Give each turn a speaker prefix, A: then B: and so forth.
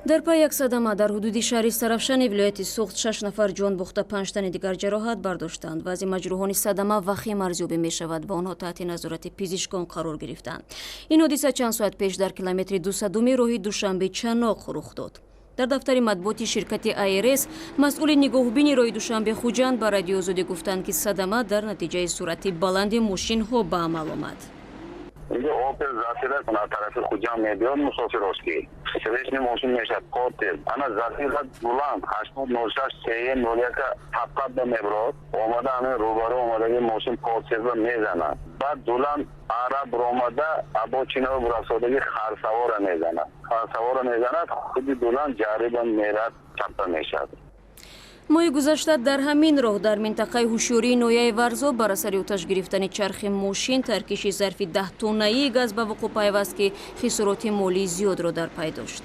A: дар пай як садама дар ҳудуди шаҳри Сарафшани вилояти Суғд 6 нафар ҷон бохта 5 тани дигар ҷароҳат бардоштанд. Вазъи маҷрӯҳони садама вахим арзёбӣ мешавад ва онҳо таҳти назорати пизишкон қарор гирифтанд. Ин ҳодиса чанд соат пеш дар километри 200 роҳи Душанбе Чаноқ рух дод. дар дафтари матбуоти ширкати АРС масъули нигоҳубини роҳи Душанбе Хуҷанд ба Радиои Озодӣ гуфтанд ки садама дар натиҷаи суръати баланди мошинҳо ба амал омад.
B: اینجا اوپل زاتیره کنه طرف خوجان میبیاد مسافر هستی سویشنی موشن میشد کوتل انا زاتیره بلند 896 سیه نولیکا تبقب به مبراد اومده همین روباره اومده که موشن کوتل رو میزنه بعد دولان عرب رومده ابو چینه و براسودگی خرسوار رو میزنه خودی دولان جاریبا میرد چپا میشد.
A: моҳи гузашта дар ҳамин роҳ дар минтақаи ҳушёрии ноҳияи Варзо бар асари оташ гирифтани чархи мошин таркиши зарфи 10 тоннаии газ ба вуқӯъ пайваст ки хисороти молии зиёдро дар пай дошт.